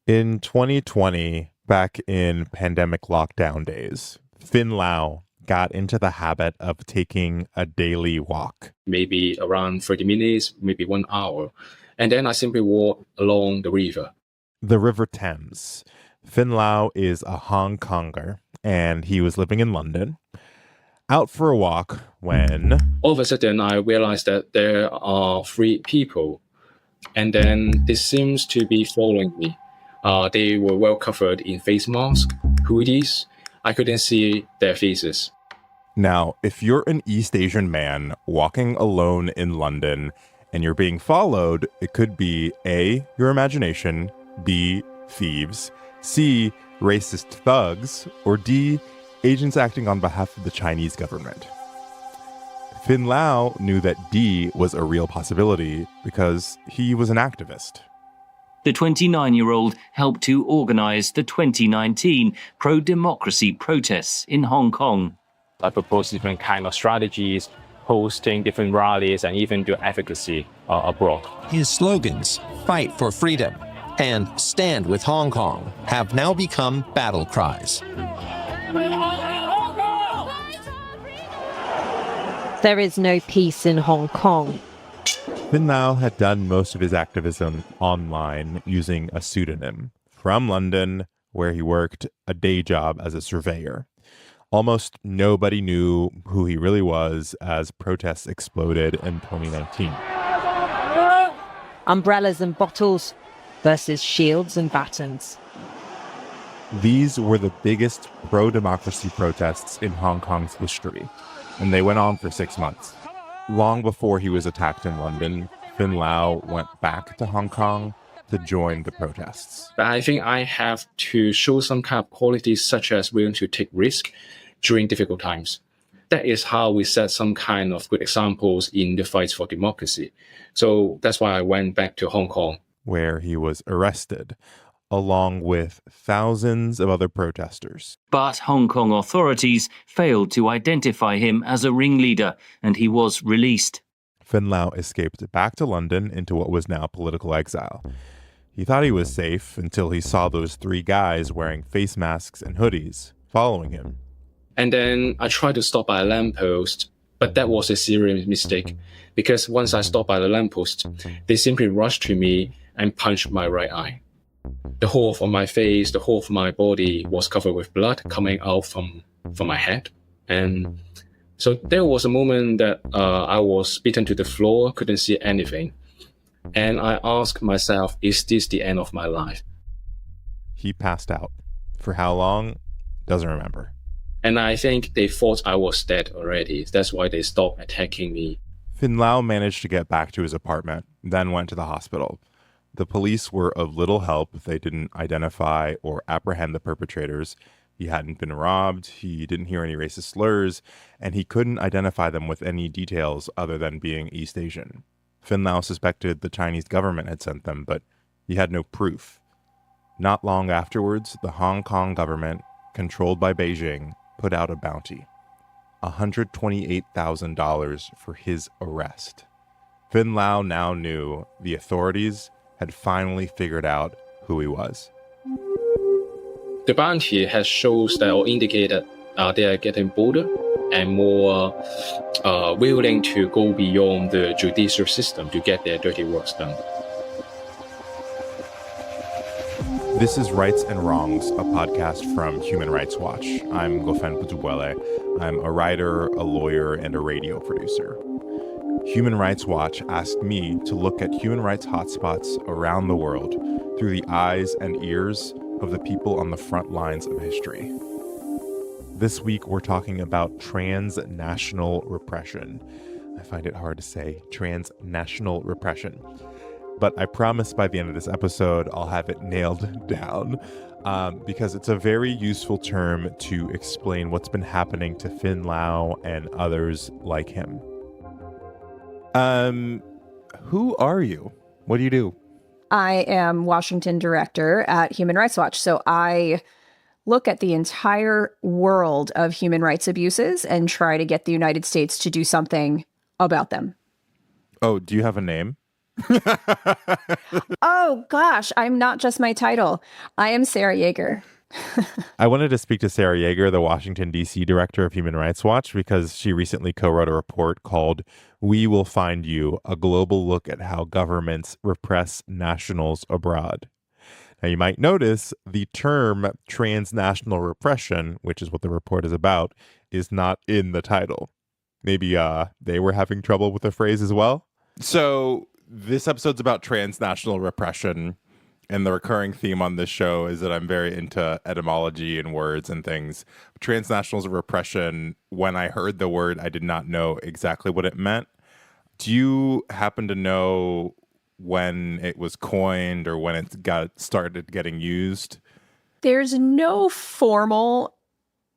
In 2020, back in pandemic lockdown days, Finn Lau got into the habit of taking a daily walk. Maybe around 30 minutes, maybe 1 hour. And then I simply walk along the river. The River Thames. Finn Lau is a Hong Konger, and he was living in London. Out for a walk when... All of a sudden, I realized that there are 3 people. And then they seems to be following me. They were well covered in face masks, hoodies. I couldn't see their faces. Now, if you're an East Asian man walking alone in London and you're being followed, it could be A, your imagination, B, thieves, C, racist thugs, or D, agents acting on behalf of the Chinese government. Finn Lau knew that D was a real possibility because he was an activist. The 29-year-old helped to organize the 2019 pro-democracy protests in Hong Kong. I propose different kind of strategies, hosting different rallies, and even do advocacy abroad. His slogans, Fight for Freedom and Stand with Hong Kong, have now become battle cries. There is no peace in Hong Kong. Finn Lau had done most of his activism online using a pseudonym from London, where he worked a day job as a surveyor. Almost nobody knew who he really was as protests exploded in 2019. Umbrellas and bottles versus shields and batons. These were the biggest pro-democracy protests in Hong Kong's history, and they went on for 6 months. Long before he was attacked in London, Finn Lau went back to Hong Kong to join the protests. But I think I have to show some kind of qualities such as willing to take risk during difficult times. That is how we set some kind of good examples in the fight for democracy. So that's why I went back to Hong Kong, where he was arrested, along with thousands of other protesters. But Hong Kong authorities failed to identify him as a ringleader, and he was released. Finn Lau escaped back to London into what was now political exile. He thought he was safe until he saw those 3 guys wearing face masks and hoodies following him. And then I tried to stop by a lamppost, but that was a serious mistake because once I stopped by the lamppost, they simply rushed to me and punched my right eye. The whole of my face, the whole of my body was covered with blood coming out from my head. And so there was a moment that I was beaten to the floor, couldn't see anything. And I asked myself, is this the end of my life? He passed out. For how long? Doesn't remember. And I think they thought I was dead already. That's why they stopped attacking me. Finn Lau managed to get back to his apartment, then went to the hospital. The police were of little help if they didn't identify or apprehend the perpetrators. He hadn't been robbed, he didn't hear any racist slurs, and he couldn't identify them with any details other than being East Asian. Finn Lau suspected the Chinese government had sent them, but he had no proof. Not long afterwards, the Hong Kong government, controlled by Beijing, put out a bounty. $128,000 for his arrest. Finn Lau now knew the authorities had finally figured out who he was. The bounty has shows that or indicated they are getting bolder and more willing to go beyond the judicial system to get their dirty works done. This is Rights and Wrongs, a podcast from Human Rights Watch. I'm Gofen Putubuele. I'm a writer, a lawyer, and a radio producer. Human Rights Watch asked me to look at human rights hotspots around the world through the eyes and ears of the people on the front lines of history. This week, we're talking about transnational repression. I find it hard to say, transnational repression. But I promise by the end of this episode, I'll have it nailed down because it's a very useful term to explain what's been happening to Finn Lau and others like him. Who are you? What do you do? I am Washington director at Human Rights Watch. So I look at the entire world of human rights abuses and try to get the United States to do something about them. Oh, do you have a name? Oh, gosh, I'm not just my title. I am Sarah Yeager. I wanted to speak to Sarah Yeager, the Washington, D.C. director of Human Rights Watch, because she recently co-wrote a report called We Will Find You, a global look at how governments repress nationals abroad. Now, you might notice the term transnational repression, which is what the report is about, is not in the title. Maybe they were having trouble with the phrase as well. So this episode's about transnational repression. And the recurring theme on this show is that I'm very into etymology and words and things. Transnational repression, when I heard the word, I did not know exactly what it meant. Do you happen to know when it was coined or when it started getting used? There's no formal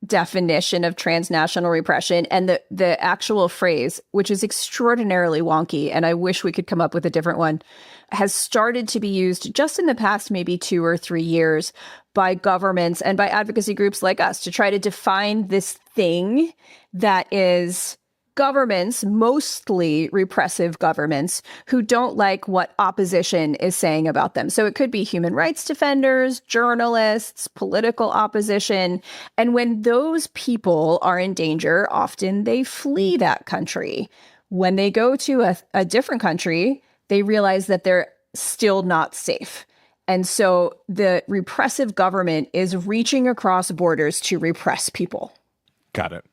definition of transnational repression, and the actual phrase, which is extraordinarily wonky, and I wish we could come up with a different one, has started to be used just in the past maybe 2 or 3 years by governments and by advocacy groups like us to try to define this thing that is governments, mostly repressive governments, who don't like what opposition is saying about them. So it could be human rights defenders, journalists, political opposition. And when those people are in danger, often they flee that country. When they go to a different country, they realize that they're still not safe. And so the repressive government is reaching across borders to repress people. Got it.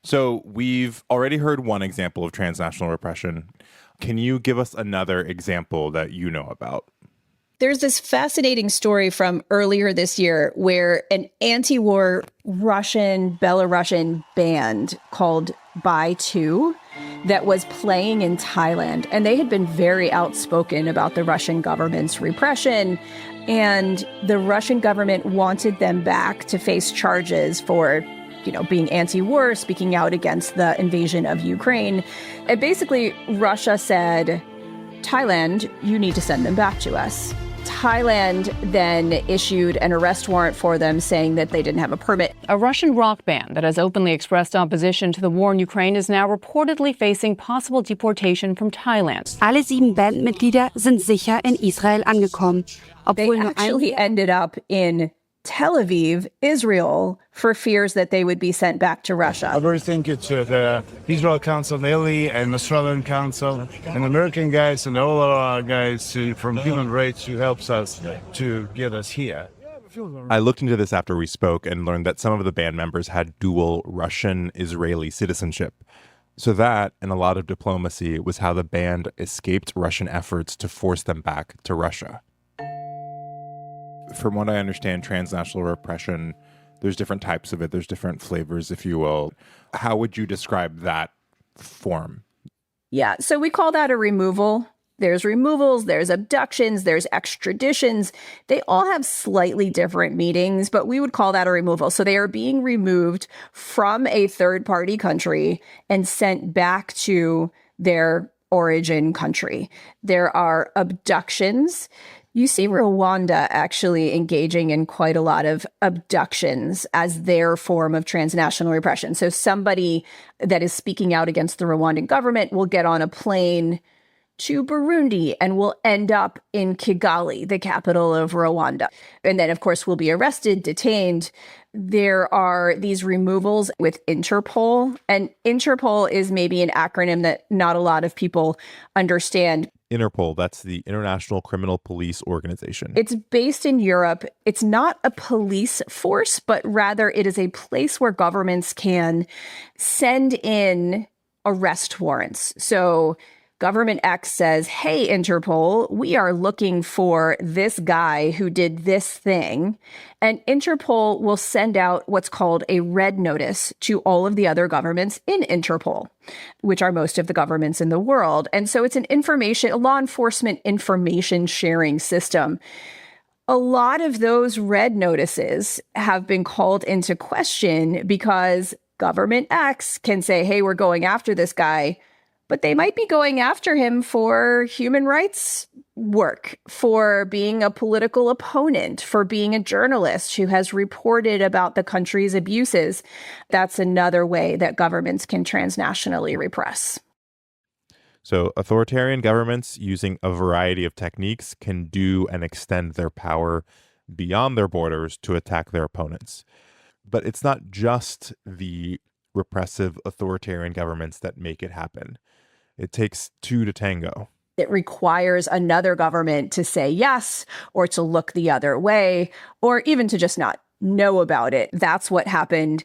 So we've already heard one example of transnational repression. Can you give us another example that you know about? There's this fascinating story from earlier this year where an anti-war Russian, Belarusian band called By2 that was playing in Thailand. And they had been very outspoken about the Russian government's repression. And the Russian government wanted them back to face charges for being anti-war, speaking out against the invasion of Ukraine. And basically, Russia said, Thailand, you need to send them back to us. Thailand then issued an arrest warrant for them, saying that they didn't have a permit. A Russian rock band that has openly expressed opposition to the war in Ukraine is now reportedly facing possible deportation from Thailand. Alle 7 Bandmitglieder sind sicher in Israel angekommen. They actually ended up in Tel Aviv, Israel, for fears that they would be sent back to Russia. I very thank you to the Israel Council, Eli, and Australian Council, and American guys, and all our guys from Human Rights who helps us to get us here. I looked into this after we spoke and learned that some of the band members had dual Russian-Israeli citizenship. So that, and a lot of diplomacy, was how the band escaped Russian efforts to force them back to Russia. From what I understand, transnational repression, there's different types of it. There's different flavors, if you will. How would you describe that form? Yeah, so we call that a removal. There's removals, there's abductions, there's extraditions. They all have slightly different meanings, but we would call that a removal. So they are being removed from a third-party country and sent back to their origin country. There are abductions. You see Rwanda actually engaging in quite a lot of abductions as their form of transnational repression. So somebody that is speaking out against the Rwandan government will get on a plane to Burundi and will end up in Kigali, the capital of Rwanda. And then, of course, will be arrested, detained. There are these removals with Interpol. And Interpol is maybe an acronym that not a lot of people understand. Interpol, that's the International Criminal Police Organization. It's based in Europe. It's not a police force, but rather it is a place where governments can send in arrest warrants. So Government X says, hey, Interpol, we are looking for this guy who did this thing. And Interpol will send out what's called a red notice to all of the other governments in Interpol, which are most of the governments in the world. And so it's a law enforcement information sharing system. A lot of those red notices have been called into question because Government X can say, hey, we're going after this guy. But they might be going after him for human rights work, for being a political opponent, for being a journalist who has reported about the country's abuses. That's another way that governments can transnationally repress. So authoritarian governments using a variety of techniques can do and extend their power beyond their borders to attack their opponents. But it's not just the repressive authoritarian governments that make it happen. It takes two to tango. It requires another government to say yes, or to look the other way, or even to just not know about it. That's what happened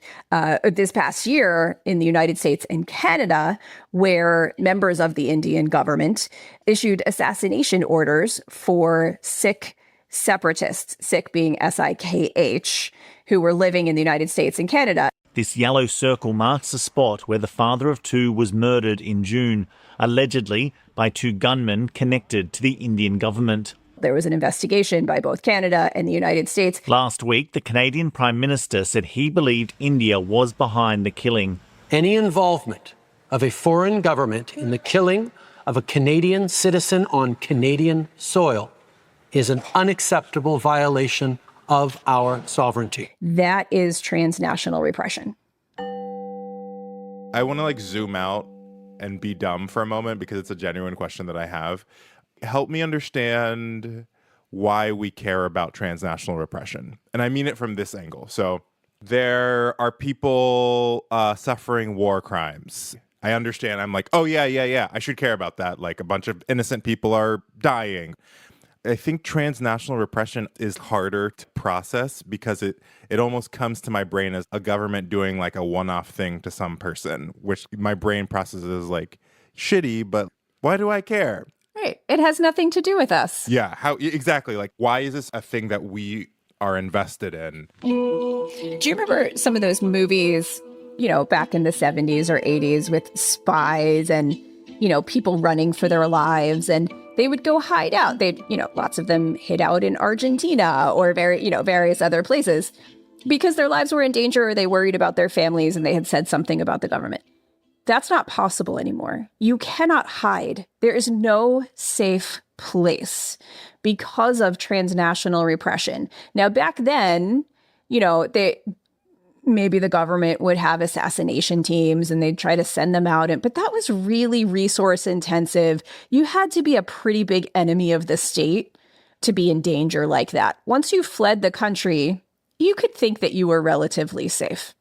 this past year in the United States and Canada, where members of the Indian government issued assassination orders for Sikh separatists, Sikh being S-I-K-H, who were living in the United States and Canada. This yellow circle marks the spot where the father of two was murdered in June, allegedly by two gunmen connected to the Indian government. There was an investigation by both Canada and the United States. Last week, the Canadian Prime Minister said he believed India was behind the killing. Any involvement of a foreign government in the killing of a Canadian citizen on Canadian soil is an unacceptable violation of our sovereignty. That is transnational repression. I want to zoom out and be dumb for a moment because it's a genuine question that I have. Help me understand why we care about transnational repression. And I mean it from this angle. So there are people suffering war crimes. I understand. I'm like, oh, yeah. I should care about that. Like a bunch of innocent people are dying. I think transnational repression is harder to process because it almost comes to my brain as a government doing like a one-off thing to some person, which my brain processes like shitty, but why do I care? Right. It has nothing to do with us. Yeah. How exactly? Like, why is this a thing that we are invested in? Do you remember some of those movies, back in the 70s or 80s with spies and, people running for their lives, and they would go hide out. They'd, lots of them hid out in Argentina or various other places because their lives were in danger or they worried about their families and they had said something about the government. That's not possible anymore. You cannot hide. There is no safe place because of transnational repression. Now, back then, maybe the government would have assassination teams and they'd try to send them out. But that was really resource intensive. You had to be a pretty big enemy of the state to be in danger like that. Once you fled the country, you could think that you were relatively safe.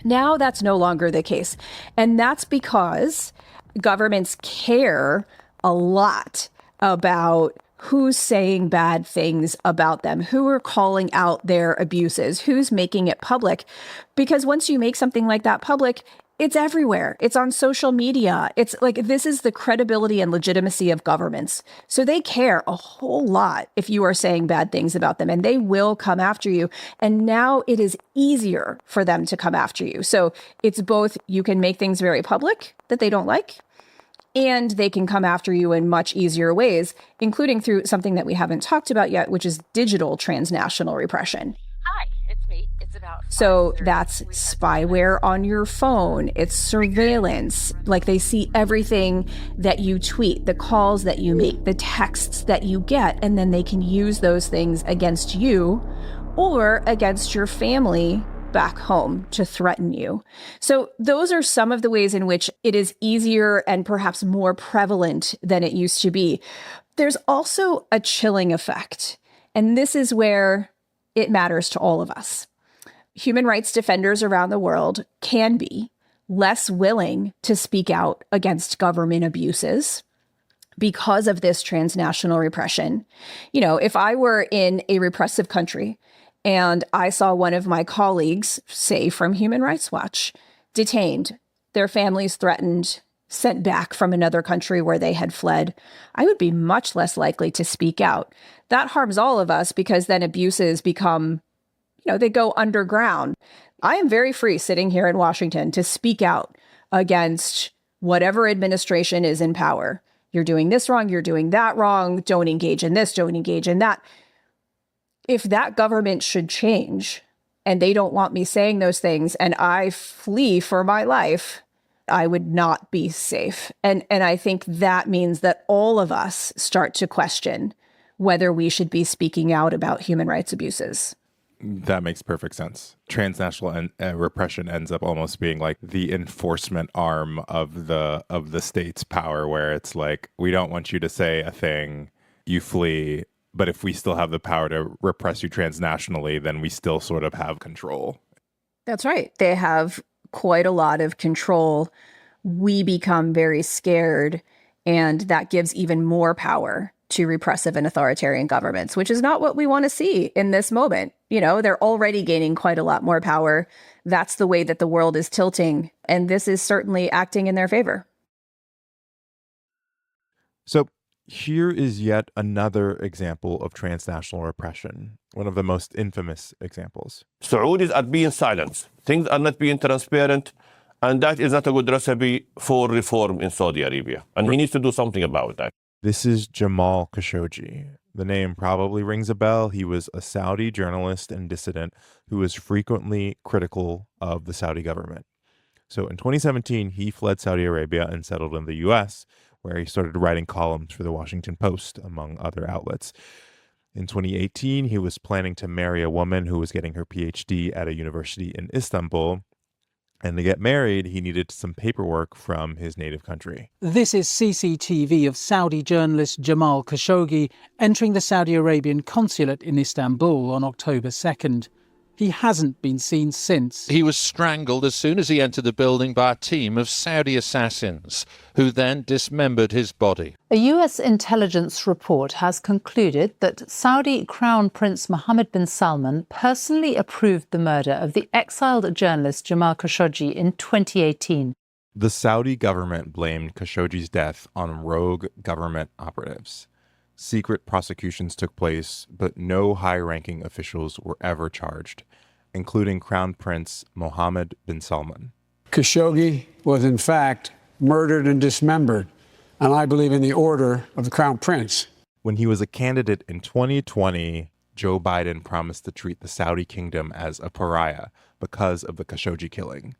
Now that's no longer the case. And that's because governments care a lot about who's saying bad things about them, who are calling out their abuses, who's making it public. Because once you make something like that public, it's everywhere. It's on social media. It's like, this is the credibility and legitimacy of governments. So they care a whole lot if you are saying bad things about them, and they will come after you. And now it is easier for them to come after you. So it's both, you can make things very public that they don't like, and they can come after you in much easier ways, including through something that we haven't talked about yet, which is digital transnational repression. Hi, it's me. It's about. So that's spyware on your phone. It's surveillance. Like, they see everything that you tweet, the calls that you make, the texts that you get, and then they can use those things against you or against your family back home to threaten you. So those are some of the ways in which it is easier and perhaps more prevalent than it used to be. There's also a chilling effect, and this is where it matters to all of us. Human rights defenders around the world can be less willing to speak out against government abuses because of this transnational repression. If I were in a repressive country and I saw one of my colleagues, say from Human Rights Watch, detained, their families threatened, sent back from another country where they had fled, I would be much less likely to speak out. That harms all of us because then abuses become, they go underground. I am very free sitting here in Washington to speak out against whatever administration is in power. You're doing this wrong, you're doing that wrong, don't engage in this, don't engage in that. If that government should change and they don't want me saying those things and I flee for my life, I would not be safe. And I think that means that all of us start to question whether we should be speaking out about human rights abuses. That makes perfect sense. Transnational repression ends up almost being like the enforcement arm of the state's power, where it's like, we don't want you to say a thing, you flee, but if we still have the power to repress you transnationally, then we still sort of have control. That's right. They have quite a lot of control. We become very scared, and that gives even more power to repressive and authoritarian governments, which is not what we want to see in this moment. You know, they're already gaining quite a lot more power. That's the way that the world is tilting, and this is certainly acting in their favor. So here is yet another example of transnational repression, one of the most infamous examples. Saudis are being silenced. Things are not being transparent, and that is not a good recipe for reform in Saudi Arabia. And he needs to do something about that. This is Jamal Khashoggi. The name probably rings a bell. He was a Saudi journalist and dissident who was frequently critical of the Saudi government. So in 2017, he fled Saudi Arabia and settled in the U.S., where he started writing columns for the Washington Post, among other outlets. In 2018, he was planning to marry a woman who was getting her PhD at a university in Istanbul. And to get married, he needed some paperwork from his native country. This is CCTV of Saudi journalist Jamal Khashoggi entering the Saudi Arabian consulate in Istanbul on October 2nd. He hasn't been seen since. He was strangled as soon as he entered the building by a team of Saudi assassins, who then dismembered his body. A US intelligence report has concluded that Saudi Crown Prince Mohammed bin Salman personally approved the murder of the exiled journalist Jamal Khashoggi in 2018. The Saudi government blamed Khashoggi's death on rogue government operatives. Secret prosecutions took place, but no high-ranking officials were ever charged, including Crown Prince Mohammed bin Salman. Khashoggi was, in fact, murdered and dismembered, and I believe in the order of the Crown Prince. When he was a candidate in 2020, Joe Biden promised to treat the Saudi kingdom as a pariah because of the Khashoggi killing.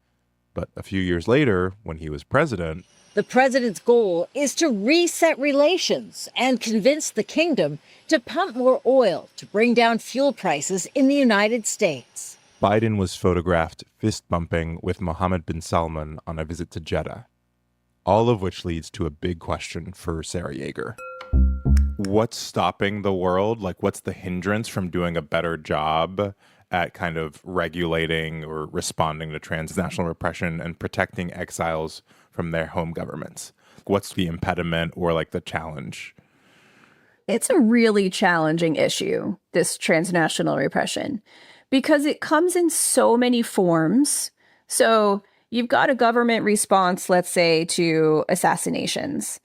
But a few years later, when he was president, the president's goal is to reset relations and convince the kingdom to pump more oil to bring down fuel prices in the United States. Biden was photographed fist-bumping with Mohammed bin Salman on a visit to Jeddah, all of which leads to a big question for Sarah Yeager. What's stopping the world? Like, what's the hindrance from doing a better job at kind of regulating or responding to transnational repression and protecting exiles from their home governments? What's the impediment or like the challenge? It's a really challenging issue, this transnational repression, because it comes in so many forms. So you've got a government response, let's say, to assassinations.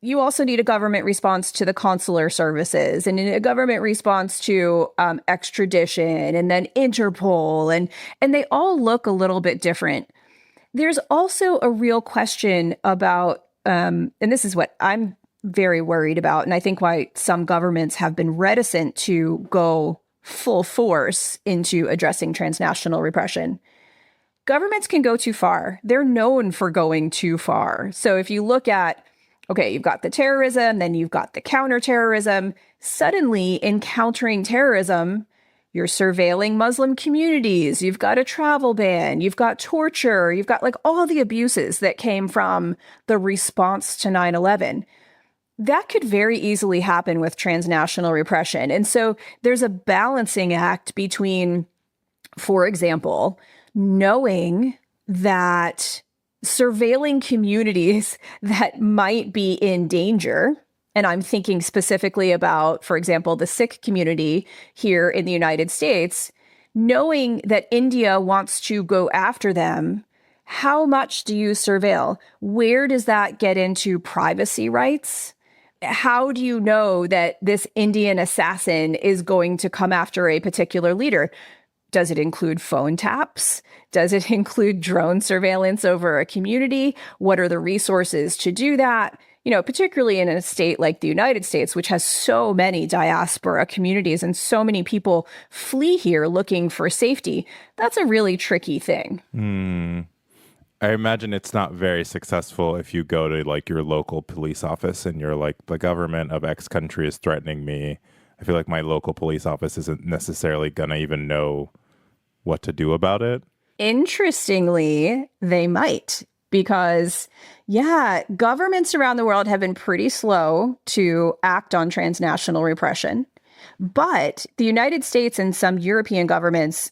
You also need a government response to the consular services and a government response to extradition and then Interpol. And they all look a little bit different. There's also a real question about, and this is what I'm very worried about, and I think why some governments have been reticent to go full force into addressing transnational repression. Governments can go too far. They're known for going too far. So if you look at, okay, you've got the terrorism, then you've got the counterterrorism. Suddenly, in countering terrorism, you're surveilling Muslim communities, you've got a travel ban, you've got torture, you've got like all the abuses that came from the response to 9/11. That could very easily happen with transnational repression. And so there's a balancing act between, for example, knowing that surveilling communities that might be in danger. And I'm thinking specifically about, for example, the Sikh community here in the United States, knowing that India wants to go after them. How much do you surveil? Where does that get into privacy rights? How do you know that this Indian assassin is going to come after a particular leader? Does it include phone taps? Does it include drone surveillance over a community? What are the resources to do that? You know, particularly in a state like the United States, which has so many diaspora communities and so many people flee here looking for safety, that's a really tricky thing. I imagine it's not very successful if you go to like your local police office and you're like, the government of X country is threatening me. I feel like my local police office isn't necessarily going to even know what to do about it. Interestingly, they might, because, governments around the world have been pretty slow to act on transnational repression. But the United States and some European governments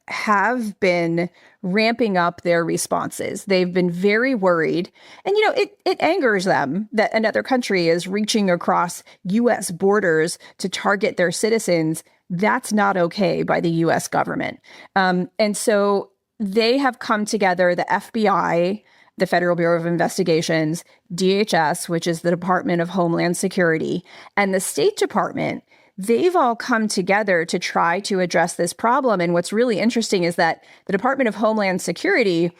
have been ramping up their responses. They've been very worried. And, it angers them that another country is reaching across U.S. borders to target their citizens. That's not okay by the U.S. government. And so they have come together, the FBI, the Federal Bureau of Investigations, DHS, which is the Department of Homeland Security, and the State Department. They've all come together to try to address this problem. And what's really interesting is that the Department of Homeland Security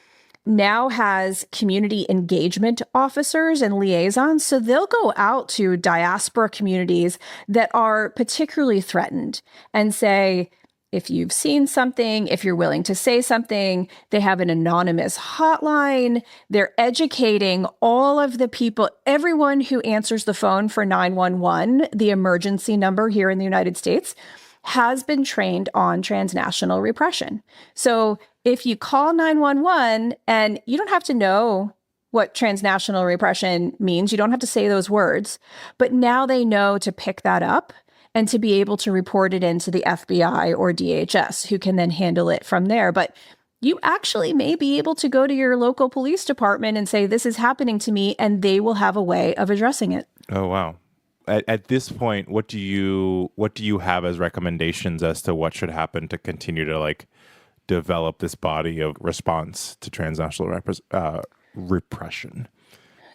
now has community engagement officers and liaisons. So they'll go out to diaspora communities that are particularly threatened and say, if you've seen something, if you're willing to say something, they have an anonymous hotline. They're educating all of the people, everyone who answers the phone for 911, the emergency number here in the United States, has been trained on transnational repression. So if you call 911, and you don't have to know what transnational repression means, you don't have to say those words, but now they know to pick that up and to be able to report it into the FBI or DHS, who can then handle it from there. But you actually may be able to go to your local police department and say, this is happening to me, and they will have a way of addressing it. Oh, wow. At this point, what do you have as recommendations as to what should happen to continue to develop this body of response to transnational repression?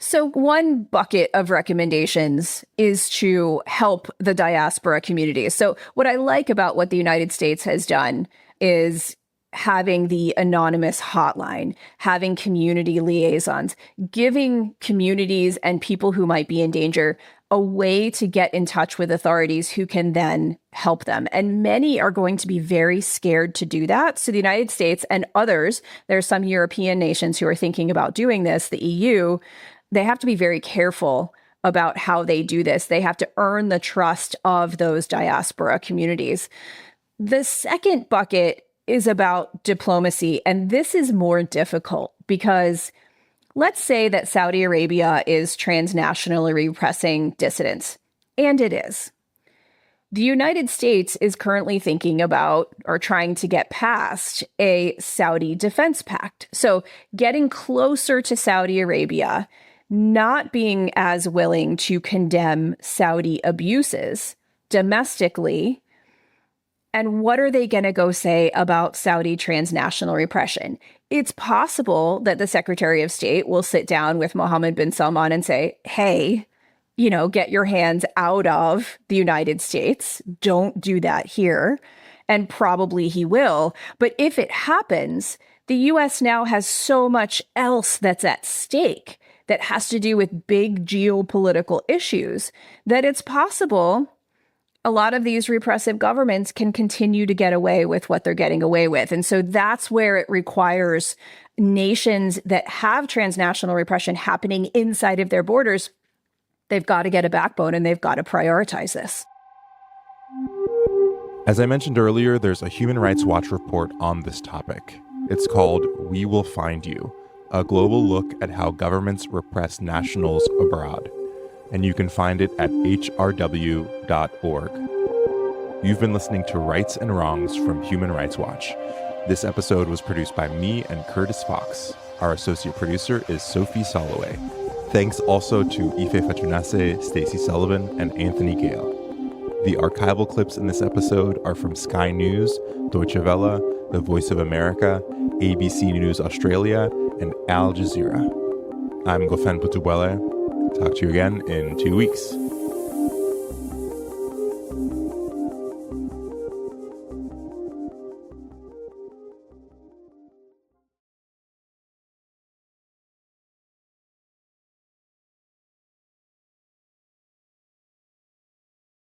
So one bucket of recommendations is to help the diaspora community. So what I like about what the United States has done is having the anonymous hotline, having community liaisons, giving communities and people who might be in danger a way to get in touch with authorities who can then help them. And many are going to be very scared to do that. So the United States and others, there are some European nations who are thinking about doing this, the EU, they have to be very careful about how they do this. They have to earn the trust of those diaspora communities. The second bucket is about diplomacy, and this is more difficult because let's say that Saudi Arabia is transnationally repressing dissidents, and it is. The United States is currently thinking about or trying to get past a Saudi defense pact. So getting closer to Saudi Arabia, not being as willing to condemn Saudi abuses domestically. And what are they going to go say about Saudi transnational repression? It's possible that the Secretary of State will sit down with Mohammed bin Salman and say, hey, get your hands out of the United States. Don't do that here. And probably he will. But if it happens, the U.S. now has so much else that's at stake that has to do with big geopolitical issues that it's possible a lot of these repressive governments can continue to get away with what they're getting away with. And so that's where it requires nations that have transnational repression happening inside of their borders. They've got to get a backbone and they've got to prioritize this. As I mentioned earlier, there's a Human Rights Watch report on this topic. It's called We Will Find You, a global look at how governments repress nationals abroad. And you can find it at hrw.org. You've been listening to Rights and Wrongs from Human Rights Watch. This episode was produced by me and Curtis Fox. Our associate producer is Sophie Soloway. Thanks also to Ife Fatunase, Stacey Sullivan, and Anthony Gale. The archival clips in this episode are from Sky News, Deutsche Welle, The Voice of America, ABC News Australia, and Al Jazeera. I'm Gofen Putubwele. Talk to you again in 2 weeks.